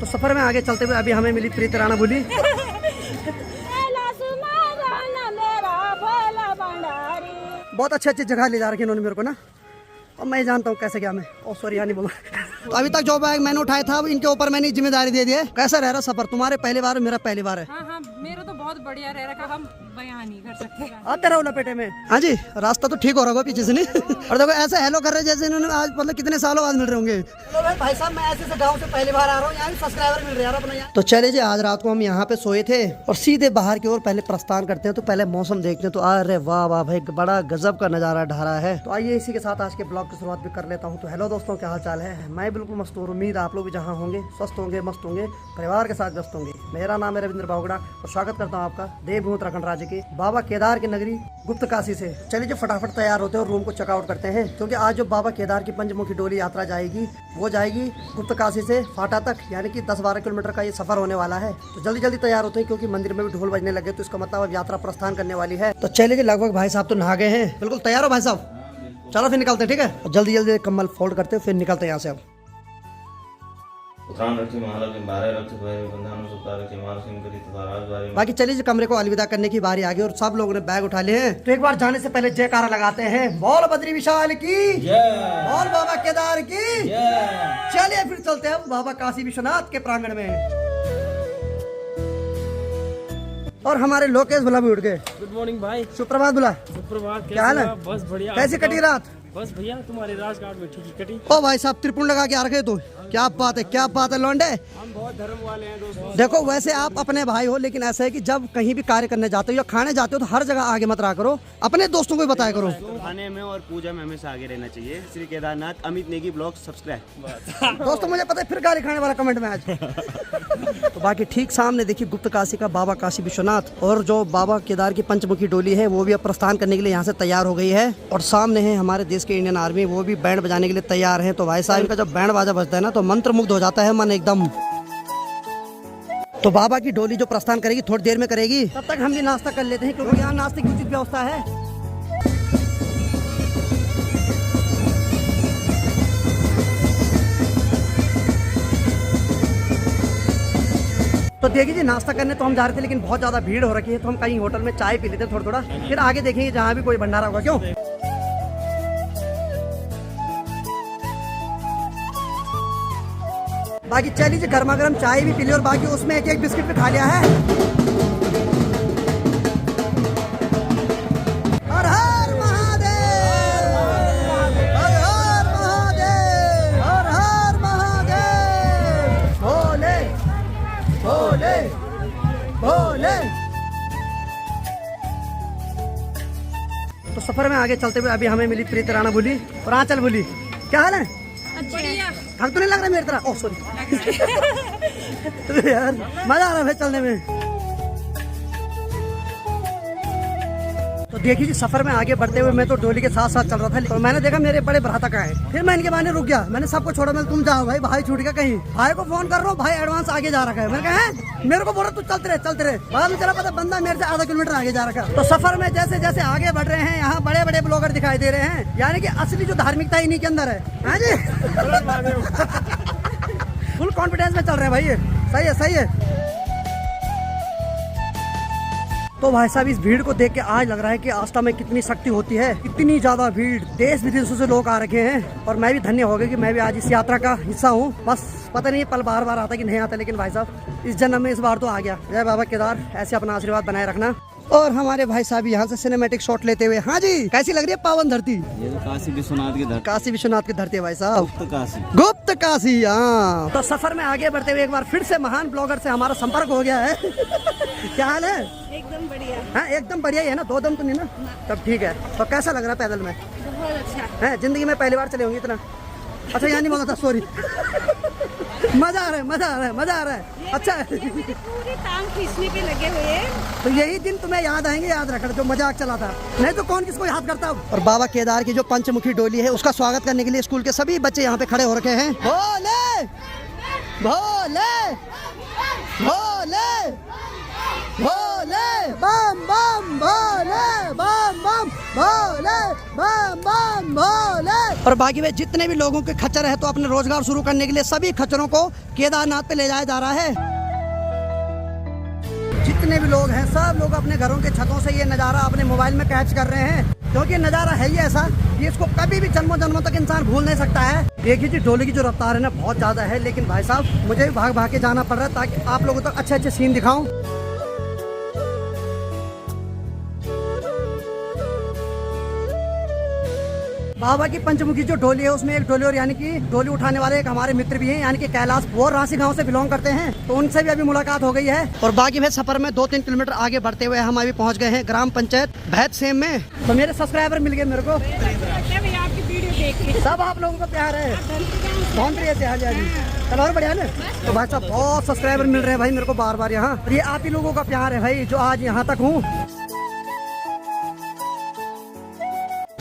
तो सफर में आगे चलते हुए अभी हमें मिली प्रीत राणा बोली। बहुत अच्छी अच्छी जगह ले जा रखी इन्होंने मेरे को ना। अब मैं जानता हूँ कैसे क्या मैं सॉरी यार नहीं बोला। तो अभी तक जो बैग मैंने उठाया था इनके ऊपर मैंने जिम्मेदारी दे दी है। कैसा रह रहा सफर? तुम्हारे पहली बार मेरा पहली बार है। हाँ, मेरा तो बहुत बढ़िया रह रहा। हम बयान नहीं कर सकते। आते रहो लपेटे में। हाँ जी, रास्ता तो ठीक हो रहा होगा पीछे से नहीं। और देखो ऐसे हेलो कर रहे जैसे इन्होंने आज मतलब कितने सालों बाद मिल रहे होंगे। तो भाई साहब मैं ऐसे गाँव से पहली बार आ रहा हूँ, यहाँ सब्सक्राइबर मिल रहा है अपना यहाँ। तो चले जी, आज रात को हम यहाँ पे सोए थे और सीधे बाहर की ओर पहले प्रस्थान करते हैं। तो पहले मौसम देखते हैं। तो अरे वाह वाह भाई, बड़ा गजब का नजारा ढारा है। तो आइए इसी के साथ आज के ब्लॉग की शुरुआत भी कर लेता हूँ। तो हेलो दोस्तों, क्या हाल चाल है? मैं बिल्कुल मस्त हूँ। उम्मीद आप लोग भी जहाँ होंगे स्वस्थ होंगे, मस्त होंगे, परिवार के साथ व्यस्त होंगे। मेरा नाम है रविंद्र बावगड़ा और स्वागत करता हूँ आपका देवभूमि उत्तराखंड राज्य के बाबा केदार की नगरी गुप्त काशी से। चलिए जो फटाफट तैयार होते हैं और रूम को चेकआउट करते हैं, क्योंकि आज जो बाबा केदार की पंचमुखी डोली यात्रा जाएगी वो जाएगी गुप्त काशी से फाटा तक, यानी कि 10-12 किलोमीटर का ये सफर होने वाला है। तो जल्दी जल्दी तैयार होते हैं क्योंकि मंदिर में भी ढोल बजने लगे। तो इसका मतलब अब यात्रा प्रस्थान करने वाली है। तो चलिए जी, लगभग भाई साहब तो नहा गए हैं। बिल्कुल तैयार हो भाई साहब? चलो फिर निकलते हैं, ठीक है? जल्दी जल्दी कम्बल फोल्ड करते हैं फिर निकलते हैं यहाँ से। अब बाकी चलिए कमरे को अलविदा करने की बारी आ गई और सब लोगों ने बैग उठा लिए हैं। तो एक बार जाने से पहले जयकारा लगाते हैं। बोल बद्री विशाल की, बोल बाबा केदार की। चलिए फिर चलते हैं बाबा काशी विश्वनाथ के प्रांगण में। और हमारे लोकेश बुला भी उठ गए। गुड मॉर्निंग भाई। सुप्रभात बुला। सुप्रभात। क्या हाल है? बस बढ़िया। कैसी कटी रात? बस भैया तुम्हारे राजघाट में ठीक कटी। ओ भाई साहब त्रिपुण लगा के आ रखे। तो क्या बात है, क्या बात है लौंडे। हम बहुत धर्म वाले हैं दोस्तों। देखो वैसे आप अपने भाई हो, लेकिन ऐसा है कि जब कहीं भी कार्य करने जाते हो या खाने जाते हो तो हर जगह आगे मत रहा करो, अपने दोस्तों को भी बताया करो। खाने में और पूजा में हमेशा आगे रहना चाहिए। Shri Kedarnath Amit Negi blog subscribe. दोस्तों मुझे पता है फिर गाली खाने वाला कमेंट में आज। तो बाकी ठीक सामने देखिए गुप्त काशी का बाबा काशी विश्वनाथ और जो बाबा केदार की पंचमुखी डोली है वो भी अब प्रस्थान करने के लिए यहाँ से तैयार हो गई है। और सामने है हमारे देश के इंडियन आर्मी, वो भी बैंड बजाने के लिए तैयार है। तो भाई साहब इनका जब बैंड बाजा बजता है ना तो मंत्र मुग्ध हो जाता है मन एकदम। तो बाबा की डोली जो प्रस्थान करेगी थोड़ी देर में करेगी, तब तक हम भी नाश्ता कर लेते हैं क्योंकि यहाँ नाश्ते की उचित व्यवस्था है। तो देखिए जी, नाश्ता करने तो हम जा रहे थे लेकिन बहुत ज्यादा भीड़ हो रखी है। तो हम कहीं होटल में चाय पी लेते हैं थोड़ा, फिर आगे देखेंगे जहाँ भी कोई भंडारा होगा। क्यों? बाकी चलिए जी, गर्मा गर्म चाय भी पी ली और बाकी उसमें एक एक बिस्किट भी खा लिया है। हर हर महादेव, हर हर महादेव, हर हर महादेव, भोले भोले भोले। तो सफर में आगे चलते हुए अभी हमें मिली प्रीत राणा बोली और आंचल बोली। क्या हाल है? थक तो नहीं लग रहा मेरी तरह? Oh sorry. यार मजा आ रहा है चलने में। तो देखिए जी, सफर में आगे बढ़ते हुए मैं तो डोली के साथ साथ चल रहा था। तो मैंने देखा मेरे बड़े भ्राता का है। फिर मैं इनके बहाने रुक गया। मैंने सबको छोड़ा, मैं तुम जाओ भाई, भाई छूट गया कहीं। भाई को फोन कर रहा हूँ, भाई एडवांस आगे जा रखा है। मैंने कहा मेरे को बोल रहा तू चलते रहे। बाद में चला पता बंदा मेरे से आधा किलोमीटर आगे जा रखा। तो सफर में जैसे जैसे आगे बढ़ रहे हैं यहाँ बड़े बड़े ब्लॉगर दिखाई दे रहे हैं, यानी कि असली जो धार्मिकता इन्हीं के अंदर है। हाँ जी। फुल कॉन्फिडेंस में चल रहे हैं भाई, ये सही है सही है। तो भाई साहब इस भीड़ को देख के आज लग रहा है कि आस्था में कितनी शक्ति होती है। इतनी ज्यादा भीड़, देश विदेशों से लोग आ रखे हैं और मैं भी धन्य हो गया कि मैं भी आज इस यात्रा का हिस्सा हूँ। बस पता नहीं पल बार बार आता कि नहीं आता, लेकिन भाई साहब इस जन्म में इस बार तो आ गया। जय बाबा केदार, ऐसे अपना आशीर्वाद बनाए रखना। और हमारे भाई साहब यहाँ से सिनेमैटिक शॉट लेते हुए। हाँ जी, कैसी लग रही है पावन धरती? ये तो काशी विश्वनाथ की धरती। काशी विश्वनाथ की धरती है भाई साहब, गुप्त काशी। हाँ, तो सफर में आगे बढ़ते हुए एक बार फिर से महान ब्लॉगर से हमारा संपर्क हो गया है। क्या हाल है? एकदम बढ़िया। हाँ एकदम बढ़िया ही है ना, दो दम तो नहीं ना? तब ठीक है। तो कैसा लग रहा है पैदल में? बहुत अच्छा है। जिंदगी में पहली बार चले होंगे इतना? अच्छा यहाँ नहीं बोला था, सॉरी। मजा आ रहा है, मजा आ रहा है, मजा आ रहा है। अच्छा पूरी टांग खींचने पे लगे हुए हैं। तो यही दिन तुम्हें याद आएंगे, याद रखना, जो मजाक चला था। नहीं तो कौन किसको याद करता। और बाबा केदार की जो पंचमुखी डोली है उसका स्वागत करने के लिए स्कूल के सभी बच्चे यहाँ पे खड़े हो रखे हैं। भोले भोले भोले भोले बम बम, भोले बम बम, भोले, बम बम भोले। और बाकी में जितने भी लोगों के खच्चर है तो अपने रोजगार शुरू करने के लिए सभी खच्चरों को केदारनाथ पे ले जाया जा रहा है। जितने भी लोग हैं सब लोग अपने घरों के छतों से ये नज़ारा अपने मोबाइल में कैच कर रहे हैं, क्योंकि नज़ारा है ही ऐसा कि इसको कभी भी जन्मों जन्मों तक इंसान भूल नहीं सकता है। देखिए जी डोली की जो रफ्तार है ना बहुत ज़्यादा है, लेकिन भाई साहब मुझे भी भाग भाग के जाना पड़ रहा है ताकि आप लोगों तक अच्छे अच्छे सीन दिखाऊं। बाबा की पंचमुखी जो डोली है उसमें एक डोली और यानी कि डोली उठाने वाले एक हमारे मित्र भी हैं, यानी कि कैलाश, वो रांसी गांव से बिलोंग करते हैं, तो उनसे भी अभी मुलाकात हो गई है। और बाकी भाई सफर में 2-3 किलोमीटर आगे बढ़ते हुए हम अभी पहुंच गए हैं ग्राम पंचायत भैत सेम में। तो मेरे सब्सक्राइबर मिल गए मेरे को, आपकी वीडियो देख के सब आप लोगों को प्यार है, बाउंड्री से आज चलो और बढ़िया ना। तो भाई साहब बहुत सब्सक्राइबर मिल रहे हैं भाई मेरे को बार बार यहाँ, ये आप ही लोगों का प्यार है भाई जो आज यहाँ तक हूँ।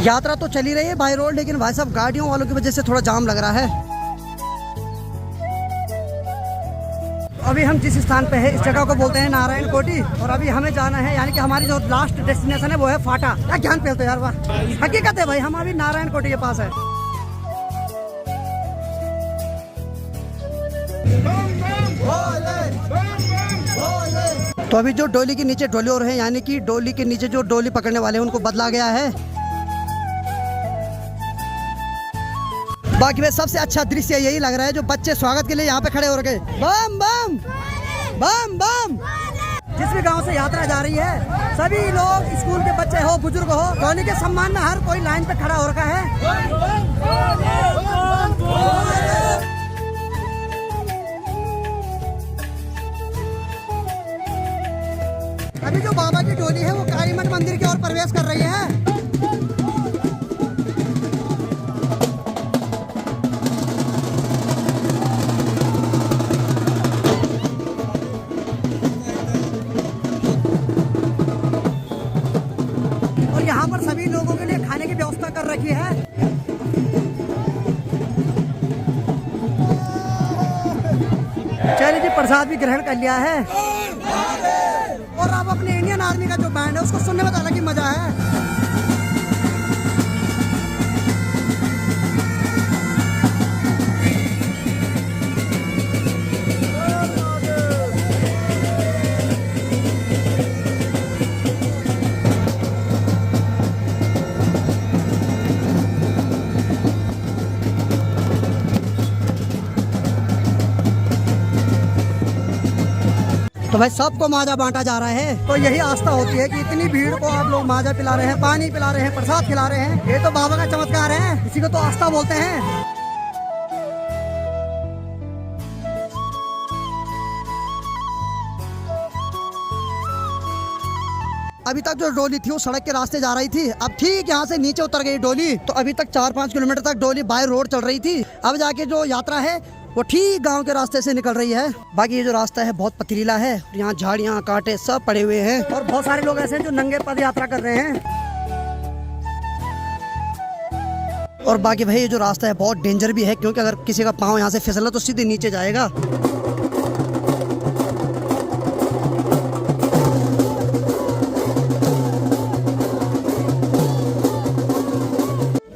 यात्रा तो चली रही है बाई रोड, लेकिन भाई साहब गाड़ियों वालों की वजह से थोड़ा जाम लग रहा है। अभी हम जिस स्थान पे है इस जगह को बोलते हैं नारायण कोटी, और अभी हमें जाना है यानी कि हमारी जो लास्ट डेस्टिनेशन है वो है फाटा। क्या ज्ञान फैलते यार, वाह हकीकत है भाई, हम अभी नारायण कोटी के पास है। तो अभी जो डोली के नीचे डोली और है, यानी कि डोली के नीचे जो डोली पकड़ने वाले हैं उनको बदला गया है। बाकी में सबसे अच्छा दृश्य यही लग रहा है जो बच्चे स्वागत के लिए यहाँ पे खड़े हो रखे, बम बम बम बम। जिस भी गांव से यात्रा जा रही है सभी लोग, स्कूल के बच्चे हो बुजुर्ग हो, डोली के सम्मान में हर कोई लाइन पे खड़ा हो रखा है। अभी जो बाबा की डोली है वो कालीमठ मंदिर की ओर प्रवेश कर रही है। यहाँ पर सभी लोगों के लिए खाने की व्यवस्था कर रखी है। चलिए जी प्रसाद भी ग्रहण कर लिया है, और अब अपने इंडियन आर्मी का जो बैंड है उसको सुनने में तो अलग ही मजा है। तो भाई सबको माजा बांटा जा रहा है, तो यही आस्था होती है कि इतनी भीड़ को आप लोग माजा पिला रहे हैं, पानी पिला रहे हैं, प्रसाद खिला रहे हैं, ये तो बाबा का चमत्कार है, इसी को तो आस्था बोलते हैं। अभी तक जो डोली थी वो सड़क के रास्ते जा रही थी, अब ठीक यहाँ से नीचे उतर गई डोली, तो अभी तक 4-5 किलोमीटर तक डोली बाय रोड चल रही थी। अब जाके जो यात्रा है वो ठीक गांव के रास्ते से निकल रही है। बाकी ये जो रास्ता है बहुत पथरीला है, यहाँ झाड़ियाँ कांटे सब पड़े हुए हैं, और बहुत सारे लोग ऐसे हैं जो नंगे पद यात्रा कर रहे हैं। और बाकी भाई ये जो रास्ता है बहुत डेंजर भी है, क्योंकि अगर किसी का पाँव यहाँ से फिसला तो सीधे नीचे जाएगा।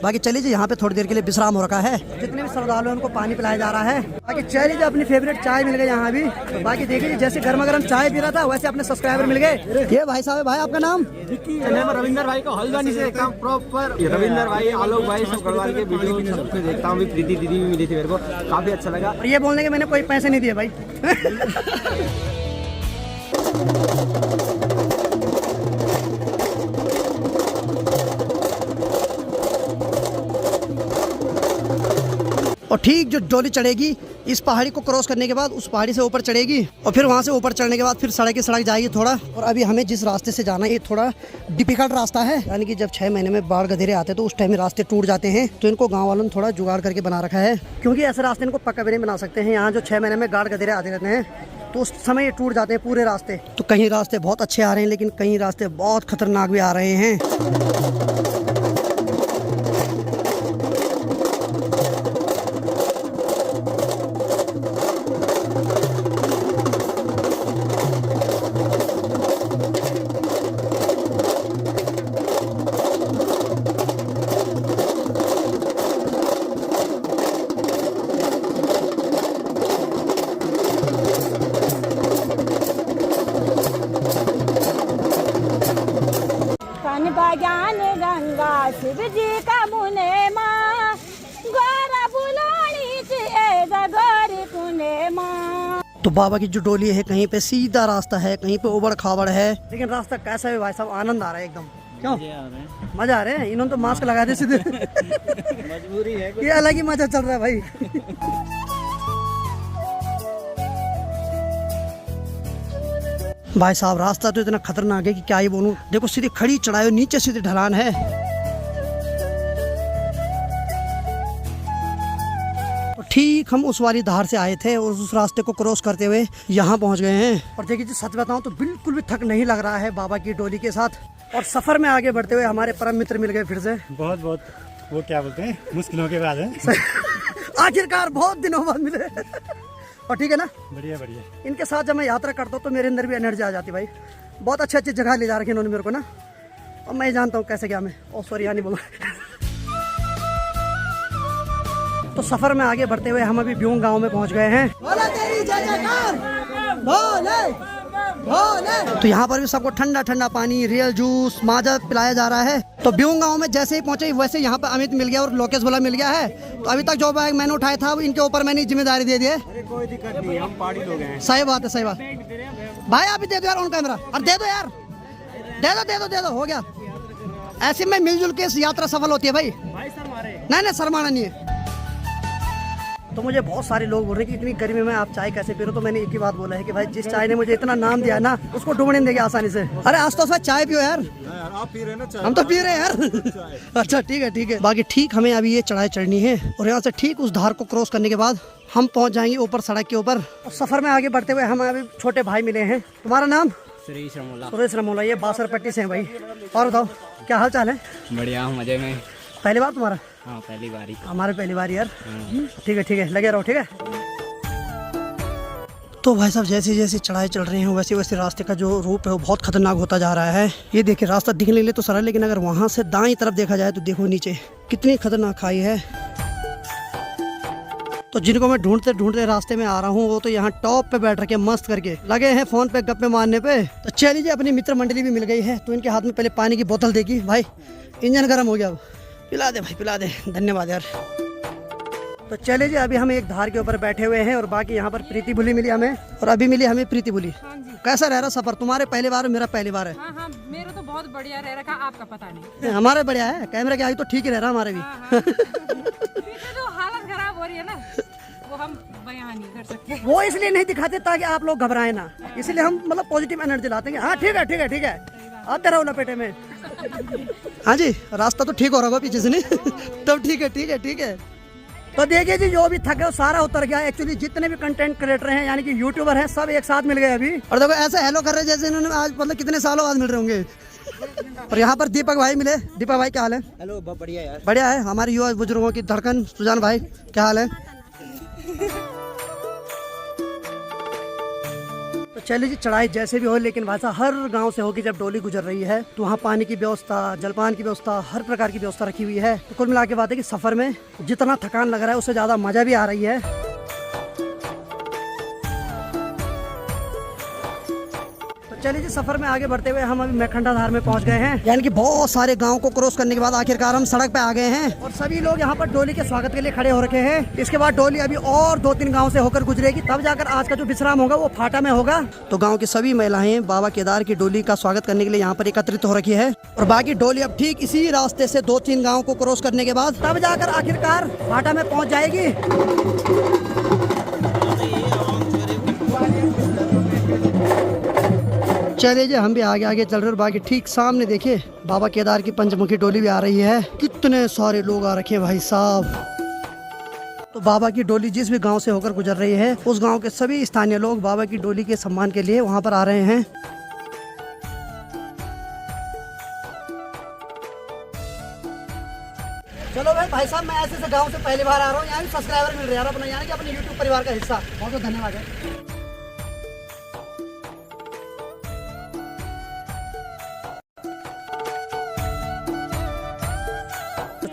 बाकी चलिए जी यहाँ पे थोड़ी देर के लिए विश्राम हो रखा है, जितने भी श्रद्धालु हैं उनको पानी पिलाया जा रहा है। बाकी चलिए जी अपनी फेवरेट चाय मिल गई यहाँ भी, तो बाकी देखिए जैसे गर्मा गर्म चाय पी रहा था वैसे अपने सब्सक्राइबर मिल गए। ये भाई साहब, भाई आपका नाम? रविंदर भाई को हल्द्वानी से देखता हूँ प्रॉपर, रविंदर भाई, आलोक भाई, सब गढ़वाल के वीडियो सबसे देखता हूँ। प्रीति दीदी भी मिली थी मेरे को, काफी अच्छा लगा। और ये बोलने के मैंने कोई पैसे नहीं दिए भाई। और ठीक जो डोली चढ़ेगी इस पहाड़ी को क्रॉस करने के बाद उस पहाड़ी से ऊपर चढ़ेगी, और फिर वहाँ से ऊपर चढ़ने के बाद फिर सड़क की सड़क जाएगी थोड़ा। और अभी हमें जिस रास्ते से जाना है ये थोड़ा डिफिकल्ट रास्ता है, यानी कि जब 6 महीने में बाढ़ गधेरे आते हैं तो उस टाइम में रास्ते टूट जाते हैं, तो इनको गाँव वालों ने थोड़ा जुगाड़ करके बना रखा है, क्योंकि ऐसे रास्ते इनको पक्का भी नहीं बना सकते हैं। यहाँ जो 6 महीने में गाढ़ गधेरे आते रहते हैं तो उस समय ये टूट जाते हैं पूरे रास्ते। तो कहीं रास्ते बहुत अच्छे आ रहे हैं, लेकिन कहीं रास्ते बहुत खतरनाक भी आ रहे हैं। शिवजी का मुने माँ गोरा बुलानी गोरी कुने माँ। तो बाबा की जो डोली है कहीं पे सीधा रास्ता है, कहीं पे उबड़ खाबड़ है, लेकिन रास्ता कैसा है भाई साहब, आनंद आ रहा है एकदम। क्यों मजा आ रहा है? इन्होंने तो मास्क लगा दे सीधे। मजबूरी है ये अलग ही मजा चल रहा है भाई। भाई साहब रास्ता तो इतना खतरनाक है कि क्या ही बोलूं। देखो सीधी खड़ी चढ़ाई, नीचे सीधी ढलान है। ठीक हम उस वाली धार से आए थे और उस रास्ते को क्रॉस करते हुए यहाँ पहुँच गए हैं। और देखिए जी सच बताऊँ तो बिल्कुल भी थक नहीं लग रहा है बाबा की डोली के साथ। और सफर में आगे बढ़ते हुए हमारे परम मित्र मिल गए फिर से। बहुत वो क्या बोलते हैं, मुश्किलों के बाद है। आखिरकार बहुत दिनों बाद मिले। और ठीक है ना, बढ़िया बढ़िया। इनके साथ जब मैं यात्रा करता हूँ तो मेरे अंदर भी एनर्जी आ जाती भाई। बहुत अच्छी अच्छी जगह ले जा रखी इन्होंने मेरे को ना, और मैं जानता हूँ कैसे क्या मैं। ओ सॉरी यहाँ नहीं बोला। तो सफर में आगे बढ़ते हुए हम अभी ब्यूंग गांव में पहुंच गए हैं। भोले तेरी जय जयकार, भोले भोले। तो यहाँ पर भी सबको ठंडा ठंडा पानी, रियल जूस, माजा पिलाया जा रहा है। तो ब्यूंग गांव में जैसे ही पहुंचे वैसे यहाँ पर अमित मिल गया और लोकेश भोला मिल गया है। तो अभी तक जो बैग मैंने उठाया था इनके ऊपर मैंने जिम्मेदारी दे दी है। अरे कोई दिक्कत नहीं, हम पहाड़ी लोग हैं। सही बात है, सही बात। भाई आप भी दे दो यार ऑन कैमरा, और दे दो यार, दे दो हो गया। ऐसे में मिलजुल के यात्रा सफल होती है भाई। नहीं शर्माना नहीं है। तो मुझे बहुत सारे लोग बोल रहे हैं कि इतनी गर्मी में आप चाय कैसे पी रहे हो। तो मैंने एक ही बात बोला है कि भाई जिस चाय ने मुझे इतना नाम दिया ना उसको ढूंढने देंगे आसानी से। अरे आज तो चाय पियो यार। आप पी रहे ना चाय? हम तो पी रहे हैं यार। अच्छा ठीक है। बाकी ठीक हमें अभी ये चढ़ाई चढ़नी है और यहाँ से ठीक उस धार को क्रॉस करने के बाद हम पहुँच जाएंगे ऊपर सड़क के ऊपर। सफर में आगे बढ़ते हुए हम अभी छोटे भाई मिले हैं। तुम्हारा नाम? सुरेश रमोला। ये बासरपट्टी से है भाई। और बताओ क्या हाल चाल है? बढ़िया हूँ, मजे में। पहली बार तुम्हारा? हाँ पहली बारी। हमारे पहली बार यार। ठीक है लगे रहो, ठीक है। तो भाई साहब जैसे जैसे चढ़ाई चढ़ रही है वैसे वैसे रास्ते का जो रूप है वो बहुत खतरनाक होता जा रहा है। ये देखिए रास्ता दिखने के लिए तो सरल, लेकिन अगर वहाँ से दाईं तरफ देखा जाए तो देखो नीचे कितनी खतरनाक खाई है। तो जिनको मैं ढूंढते रास्ते में आ रहा हूँ वो तो यहाँ टॉप पे बैठ रखे मस्त करके लगे हैं फोन पे गप्पे मारने पे। तो चलिए अपनी मित्र मंडली भी मिल गई है तो इनके हाथ में पहले पानी की बोतल देगी। भाई इंजन गर्म हो गया, अब पिला दे भाई, पिला दे। धन्यवाद यार। तो चले जी अभी हम एक धार के ऊपर बैठे हुए हैं और बाकी यहाँ पर प्रीति बुली मिली हमें और अभी मिली हमें प्रीति बुली। हाँ जी। कैसा रह रहा सफर? तुम्हारे पहली बार, मेरा पहली बार है। हाँ मेरा तो बहुत बढ़िया रह रखा, आपका पता नहीं। हमारे बढ़िया है, कैमरे के आगे तो ठीक ही रह रहा हमारे भी। तो हालत खराब हो रही है ना, वो हम बयान नहीं कर सकते। वो इसलिए नहीं दिखाते ताकि आप लोग घबराए ना, इसलिए हम मतलब पॉजिटिव एनर्जी लाते हैं। हाँ ठीक है आते रहो लपेटे में। हाँ जी रास्ता तो ठीक हो रहा होगा पीछे से, नहीं? तब ठीक है। तो देखिए जी जो भी थक है वो सारा उतर गया। एक्चुअली जितने भी कंटेंट क्रिएटर हैं यानी कि यूट्यूबर हैं सब एक साथ मिल गए अभी। और देखो ऐसे हेलो कर रहे जैसे इन्होंने आज मतलब कितने सालों बाद मिल रहे होंगे। और यहाँ पर दीपक भाई मिले। दीपक भाई क्या हाल है? हेलो बहुत बढ़िया यार। बढ़िया है। हमारे युवा बुजुर्गों की धड़कन सुजान भाई क्या हाल है? तो चलिए जी चढ़ाई जैसे भी हो, लेकिन वैसा हर गांव से होगी जब डोली गुजर रही है तो वहाँ पानी की व्यवस्था, जलपान की व्यवस्था, हर प्रकार की व्यवस्था रखी हुई है। तो कुल मिला के बात है कि सफर में जितना थकान लग रहा है उससे ज्यादा मजा भी आ रही है। चलिए जी सफर में आगे बढ़ते हुए हम अभी मैखंडा धार में पहुंच गए हैं। यानी कि बहुत सारे गांव को क्रॉस करने के बाद आखिरकार हम सड़क पे आ गए हैं और सभी लोग यहाँ पर डोली के स्वागत के लिए खड़े हो रखे हैं। इसके बाद डोली अभी और 2-3 गांव से होकर गुजरेगी, तब जाकर आज का जो विश्राम होगा वो फाटा में होगा। तो गाँव की सभी महिलाएं बाबा केदार की डोली का स्वागत करने के लिए यहाँ पर एकत्रित हो रखी है और बाकी डोली अब ठीक इसी रास्ते से 2-3 गाँव को क्रॉस करने के बाद तब जाकर आखिरकार फाटा में पहुँच जाएगी। चलिए जी हम भी आगे चल रहे हैं। बाकी ठीक सामने देखिए बाबा केदार की पंचमुखी डोली भी आ रही है। कितने सारे लोग आ रखे हैं भाई साहब। तो बाबा की डोली जिस भी गांव से होकर गुजर रही है उस गांव के सभी स्थानीय लोग बाबा की डोली के सम्मान के लिए वहां पर आ रहे हैं। चलो भाई साहब मैं ऐसे गाँव से पहली बार आ रहा हूँ। यहाँ भी सब्सक्राइबर मिल रहे हैं अपना, यानी कि अपने यूट्यूब परिवार का हिस्सा। बहुत बहुत धन्यवाद है।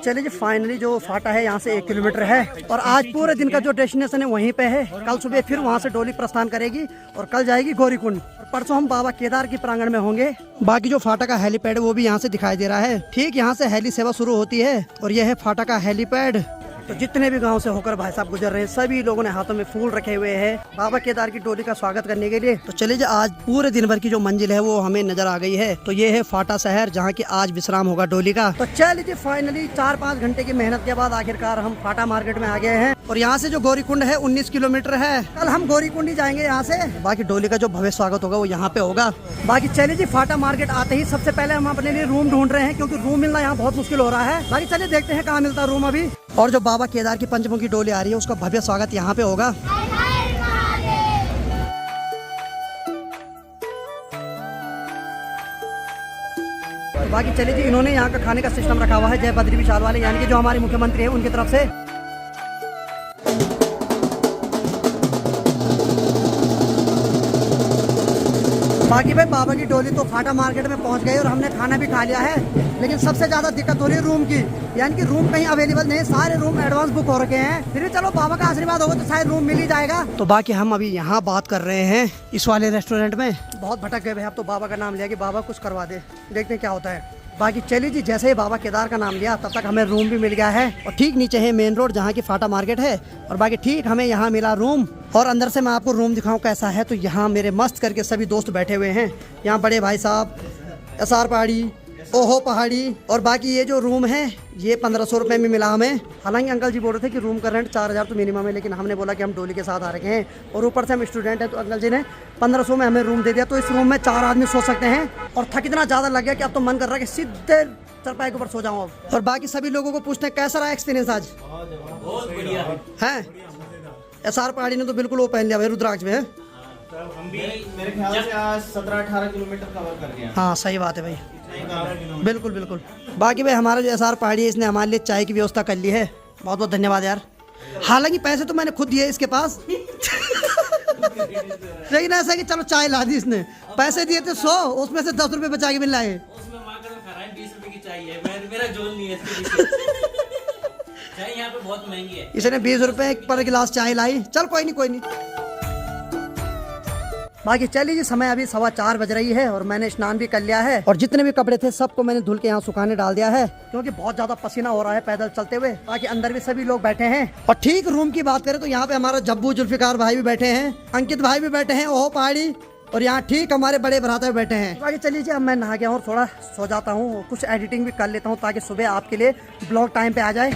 चलिए फाइनली जो फाटा है यहाँ से 1 किलोमीटर है और आज पूरे दिन का जो डेस्टिनेशन है वहीं पे है। कल सुबह फिर वहाँ से डोली प्रस्थान करेगी और कल जाएगी गौरीकुंड। परसों हम बाबा केदार की प्रांगण में होंगे। बाकी जो फाटा का हेलीपैड वो भी यहाँ से दिखाई दे रहा है। ठीक यहाँ से हेली सेवा शुरू होती है और यह है फाटा का हेलीपैड। तो जितने भी गांव से होकर भाई साहब गुजर रहे हैं सभी लोगों ने हाथों में फूल रखे हुए हैं बाबा केदार की डोली का स्वागत करने के लिए। तो चलिए आज पूरे दिन भर की जो मंजिल है वो हमें नजर आ गई है। तो ये है फाटा शहर जहाँ की आज विश्राम होगा डोली का। तो चलिए फाइनली 4-5 घंटे की मेहनत के बाद आखिरकार हम फाटा मार्केट में आ गए हैं और यहाँ से जो गौरीकुंड है 19 किलोमीटर है। कल हम गौरीकुंड ही जाएंगे यहाँ से। बाकी डोली का जो भव्य स्वागत होगा वो यहाँ पे होगा। बाकी चलिए जी फाटा मार्केट आते ही सबसे पहले हम अपने लिए रूम ढूंढ रहे हैं क्योंकि रूम मिलना यहाँ बहुत मुश्किल हो रहा है। बाकी चलिए देखते हैं कहाँ मिलता है रूम अभी। और जो बाबा केदार की पंचमुखी डोली आ रही है उसका भव्य स्वागत यहाँ पे होगा। बाकी चलिए जी इन्होंने यहाँ का खाने का सिस्टम रखा हुआ है जय बद्री विशाल वाले यानी कि जो हमारे मुख्यमंत्री है उनकी तरफ से। बाकी भाई बाबा की डोली तो फाटा मार्केट में पहुंच गई और हमने खाना भी खा लिया है। लेकिन सबसे ज्यादा दिक्कत हो रही है रूम की, यानी कि रूम कहीं अवेलेबल नहीं है। सारे रूम एडवांस बुक हो रखे हैं। फिर भी चलो बाबा का आशीर्वाद होगा तो शायद रूम मिल ही जाएगा। तो बाकी हम अभी यहाँ बात कर रहे हैं इस वाले रेस्टोरेंट में। बहुत भटक गए भाई, अब तो बाबा का नाम लिया कि बाबा कुछ करवा दे, देखते हैं क्या होता है। बाकी चलिए जी जैसे ही बाबा केदार का नाम लिया तब तक हमें रूम भी मिल गया है और ठीक नीचे है मेन रोड जहाँ की फाटा मार्केट है। और बाकी ठीक हमें यहाँ मिला रूम और अंदर से मैं आपको रूम दिखाऊं कैसा है। तो यहाँ मेरे मस्त करके सभी दोस्त बैठे हुए हैं। यहाँ बड़े भाई साहब SR पहाड़ी, ओहो पहाड़ी और बाकी ये जो रूम है ये 1500 रुपये में मिला हमें। हालांकि अंकल जी बोल रहे थे कि रूम का रेंट 4000 तो मिनिमम है, लेकिन हमने बोला कि हम डोली के साथ आ रखे हैं और ऊपर से हम स्टूडेंट हैं तो अंकल जी ने 1500 में हमें रूम दे दिया। तो इस रूम में 4 आदमी सो सकते हैं और थक इतना ज़्यादा लग गया कि अब तो मन कर रहा है कि सीधे चरपाई के ऊपर सो जाऊँ अब। और बाकी सभी लोगों को पूछते हैं कैसा रहा एक्सपीरियंस आज? बहुत बढ़िया है। SR पहाड़ी ने तो बिल्कुल वो पहन लिया भाई रुद्राक्ष में। हम भी मेरे ख्याल से आज 17-18 किलोमीटर कवर कर गए। हाँ सही बात है भाई, बिल्कुल बिल्कुल। बाकी भाई हमारा जो SR पहाड़ी है इसने हमारे लिए चाय की व्यवस्था कर ली है। बहुत बहुत धन्यवाद यार। हालांकि पैसे तो मैंने खुद दिए इसके पास लेकिन ऐसा कि चलो चाय ला दी इसने। पैसे दिए थे 100, उसमें से 10 रुपए बचा के मिल रहा है। 20 रुपए की चाहिए, मेरा जोल नहीं है इसके चाय यहाँ पे बहुत महंगी है। इसने 20 रुपए पर गिलास चाय लाई। चल कोई नहीं कोई नहीं। बाकी चलिए जी समय अभी 4:15 बज रही है और मैंने स्नान भी कर लिया है और जितने भी कपड़े थे सबको मैंने धुल के यहाँ सुखाने डाल दिया है क्योंकि बहुत ज्यादा पसीना हो रहा है पैदल चलते हुए। बाकी अंदर भी सभी लोग बैठे हैं। और ठीक रूम की बात करें तो यहाँ पे हमारा जब्बू जुल्फिकार भाई भी बैठे हैं, अंकित भाई भी बैठे हैं, ओहो पहाड़ी और यहाँ ठीक हमारे बड़े भ्राता बैठे हैं। बाकी चलिए जी अब मैं नहा गया हूँ और थोड़ा सो जाता हूँ, कुछ एडिटिंग भी कर लेता हूँ ताकि सुबह आपके लिए ब्लॉग टाइम पे आ जाए।